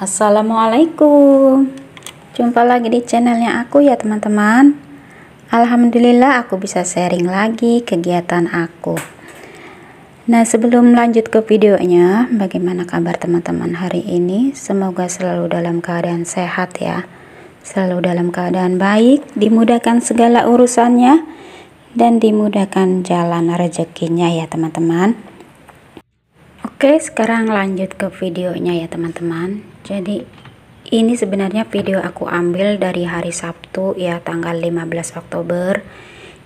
Assalamualaikum, jumpa lagi di channelnya aku ya teman-teman. Alhamdulillah aku bisa sharing lagi kegiatan aku. Nah, sebelum lanjut ke videonya, bagaimana kabar teman-teman hari ini? Semoga selalu dalam keadaan sehat ya, selalu dalam keadaan baik, dimudahkan segala urusannya dan dimudahkan jalan rezekinya ya teman-teman. Oke, sekarang lanjut ke videonya ya teman-teman. Jadi ini sebenarnya video aku ambil dari hari Sabtu ya, tanggal 15 Oktober.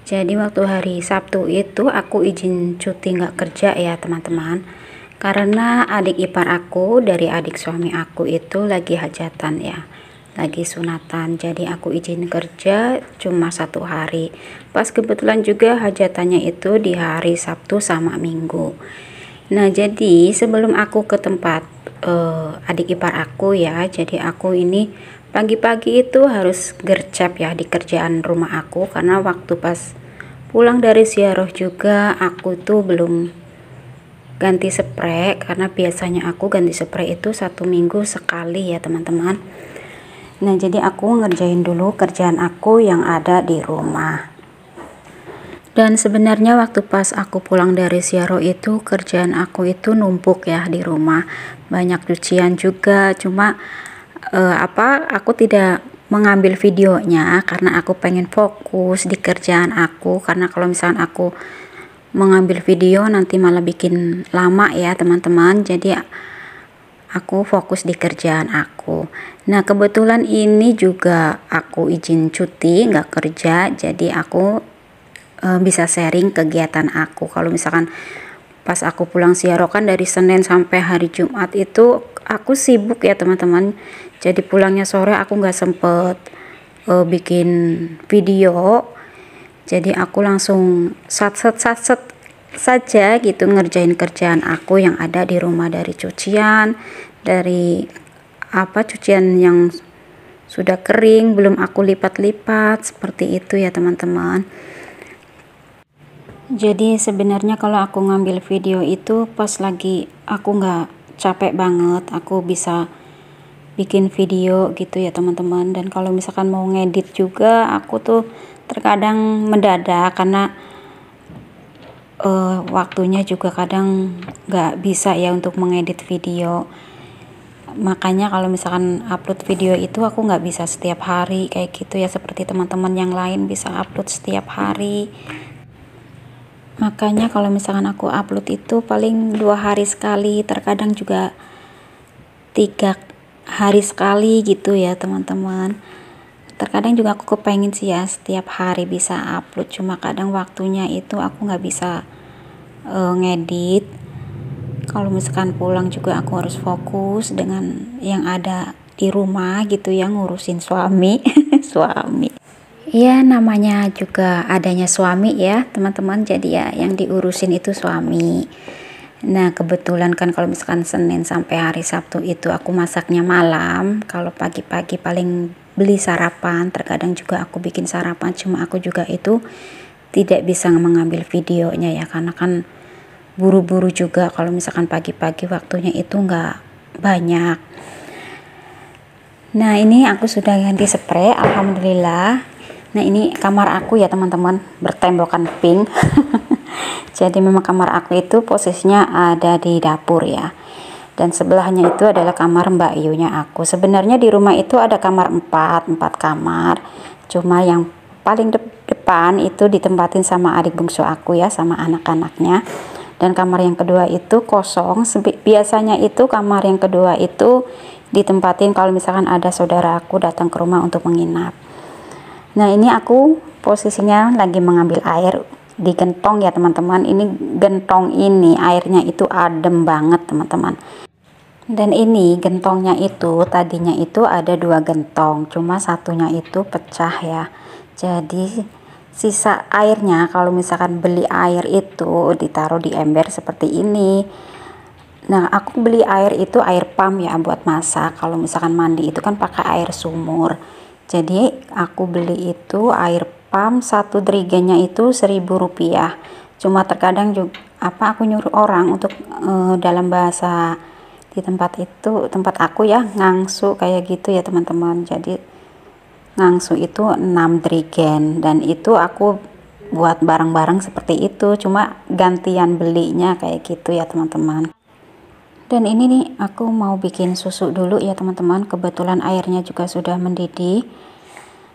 Jadi waktu hari Sabtu itu aku izin cuti nggak kerja ya teman-teman, karena adik ipar aku dari adik suami aku itu lagi hajatan ya, lagi sunatan. Jadi aku izin kerja cuma 1 hari. Pas kebetulan juga hajatannya itu di hari Sabtu sama Minggu. Nah, jadi sebelum aku ke tempat adik ipar aku ya, jadi aku ini pagi-pagi itu harus gercep ya di kerjaan rumah aku, karena waktu pas pulang dari ziarah juga aku tuh belum ganti spray, karena biasanya aku ganti spray itu 1 minggu sekali ya teman-teman. Nah, jadi aku ngerjain dulu kerjaan aku yang ada di rumah. Dan sebenarnya waktu pas aku pulang dari ziarah itu kerjaan aku itu numpuk ya di rumah, banyak cucian juga. Cuma aku tidak mengambil videonya karena aku pengen fokus di kerjaan aku, karena kalau misalkan aku mengambil video nanti malah bikin lama ya teman-teman. Jadi aku fokus di kerjaan aku. Nah, kebetulan ini juga aku izin cuti nggak kerja, jadi aku bisa sharing kegiatan aku. Kalau misalkan pas aku pulang ziarah kan dari Senin sampai hari Jumat itu aku sibuk ya teman-teman, jadi pulangnya sore aku nggak sempet bikin video. Jadi aku langsung satset saja gitu ngerjain kerjaan aku yang ada di rumah, dari cucian, dari cucian yang sudah kering belum aku lipat-lipat, seperti itu ya teman-teman. Jadi sebenarnya kalau aku ngambil video itu pas lagi aku nggak capek banget, aku bisa bikin video gitu ya teman-teman. Dan kalau misalkan mau ngedit juga aku tuh terkadang mendadak, karena waktunya juga kadang nggak bisa ya untuk mengedit video. Makanya kalau misalkan upload video itu aku nggak bisa setiap hari kayak gitu ya, seperti teman-teman yang lain bisa upload setiap hari. Makanya kalau misalkan aku upload itu paling 2 hari sekali, terkadang juga 3 hari sekali gitu ya teman-teman. Terkadang juga aku kepengen sih ya setiap hari bisa upload, cuma kadang waktunya itu aku nggak bisa ngedit. Kalau misalkan pulang juga aku harus fokus dengan yang ada di rumah gitu ya, ngurusin suami. Suami ya, namanya juga adanya suami ya teman-teman, jadi ya yang diurusin itu suami. Nah, kebetulan kan kalau misalkan Senin sampai hari Sabtu itu aku masaknya malam. Kalau pagi-pagi paling beli sarapan, terkadang juga aku bikin sarapan, cuma aku juga itu tidak bisa mengambil videonya ya, karena kan buru-buru juga kalau misalkan pagi-pagi waktunya itu nggak banyak. Nah, ini aku sudah ganti spray, alhamdulillah. Nah, ini kamar aku ya teman-teman, bertembokkan pink. Jadi memang kamar aku itu posisinya ada di dapur ya, dan sebelahnya itu adalah kamar Mbak Yunya aku. Sebenarnya di rumah itu ada kamar 4 kamar, cuma yang paling depan itu ditempatin sama adik bungsu aku ya, sama anak-anaknya. Dan kamar yang kedua itu kosong. Biasanya itu kamar yang kedua itu ditempatin kalau misalkan ada saudara aku datang ke rumah untuk menginap. Nah, ini aku posisinya lagi mengambil air di gentong ya teman-teman. Ini gentong ini airnya itu adem banget teman-teman. Dan ini gentongnya itu tadinya itu ada 2 gentong, cuma satunya itu pecah ya. Jadi sisa airnya kalau misalkan beli air itu ditaruh di ember seperti ini. Nah, aku beli air itu air pam ya buat masak. Kalau misalkan mandi itu kan pakai air sumur. Jadi aku beli itu air pam, 1 drigenya itu Rp1.000. Cuma terkadang juga aku nyuruh orang untuk dalam bahasa di tempat itu, tempat aku ya, ngangsu kayak gitu ya teman-teman. Jadi ngangsu itu 6 drigen, dan itu aku buat barang-barang seperti itu, cuma gantian belinya kayak gitu ya teman-teman. Dan ini nih aku mau bikin susu dulu ya teman-teman. Kebetulan airnya juga sudah mendidih.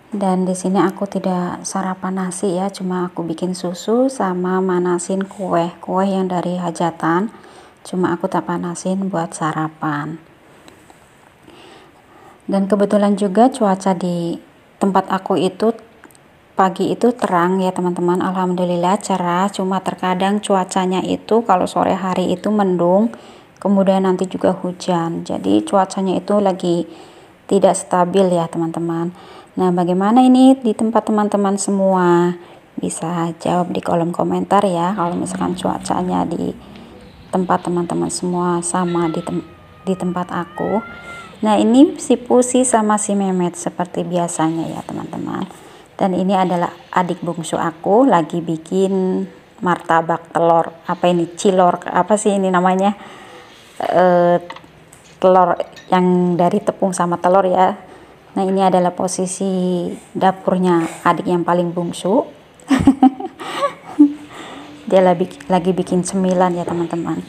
Dan di sini aku tidak sarapan nasi ya, cuma aku bikin susu sama manasin kue yang dari hajatan. Cuma aku tak panasin buat sarapan. Dan kebetulan juga cuaca di tempat aku itu pagi itu terang ya teman-teman, alhamdulillah cerah. Cuma terkadang cuacanya itu kalau sore hari itu mendung, kemudian nanti juga hujan. Jadi cuacanya itu lagi tidak stabil ya teman-teman. Nah, bagaimana ini di tempat teman-teman semua? Bisa jawab di kolom komentar ya, kalau misalkan cuacanya di tempat teman-teman semua sama di tempat aku. Nah, ini si Pusi sama si Memet seperti biasanya ya teman-teman. Dan ini adalah adik bungsu aku lagi bikin martabak telur, apa ini, cilor, apa sih ini namanya, telur yang dari tepung sama telur ya. Nah, ini adalah posisi dapurnya adik yang paling bungsu. Dia lagi bikin cemilan ya teman-teman.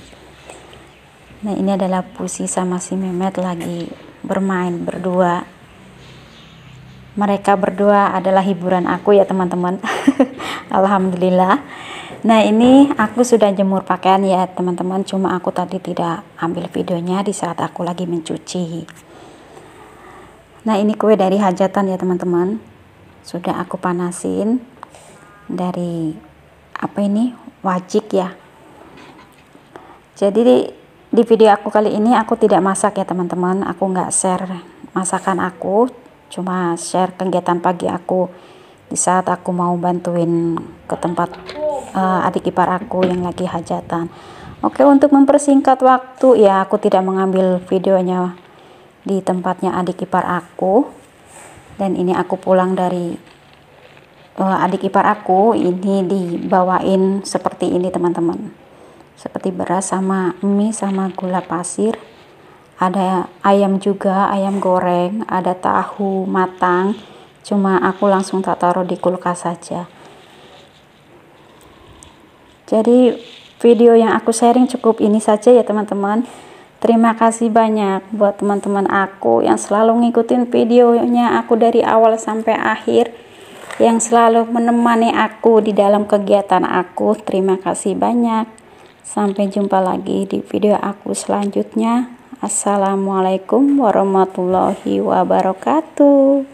Nah, ini adalah Pusi sama si Memet lagi bermain berdua. Mereka berdua adalah hiburan aku ya teman-teman. Alhamdulillah. Nah, ini aku sudah jemur pakaian ya teman-teman, cuma aku tadi tidak ambil videonya di saat aku lagi mencuci. Nah, ini kue dari hajatan ya teman-teman, sudah aku panasin dari apa ini, wajik ya. Jadi di video aku kali ini aku tidak masak ya teman-teman, aku nggak share masakan aku, cuma share kegiatan pagi aku di saat aku mau bantuin ke tempat adik ipar aku yang lagi hajatan. Oke, untuk mempersingkat waktu ya, aku tidak mengambil videonya di tempatnya adik ipar aku. Dan ini aku pulang dari adik ipar aku, ini dibawain seperti ini teman-teman, seperti beras sama mie sama gula pasir. Ada ayam juga, ayam goreng, ada tahu matang, cuma aku langsung tak taruh di kulkas saja. Jadi video yang aku sharing cukup ini saja ya teman-teman. Terima kasih banyak buat teman-teman aku yang selalu ngikutin videonya aku dari awal sampai akhir, yang selalu menemani aku di dalam kegiatan aku. Terima kasih banyak. Sampai jumpa lagi di video aku selanjutnya. Assalamualaikum warahmatullahi wabarakatuh.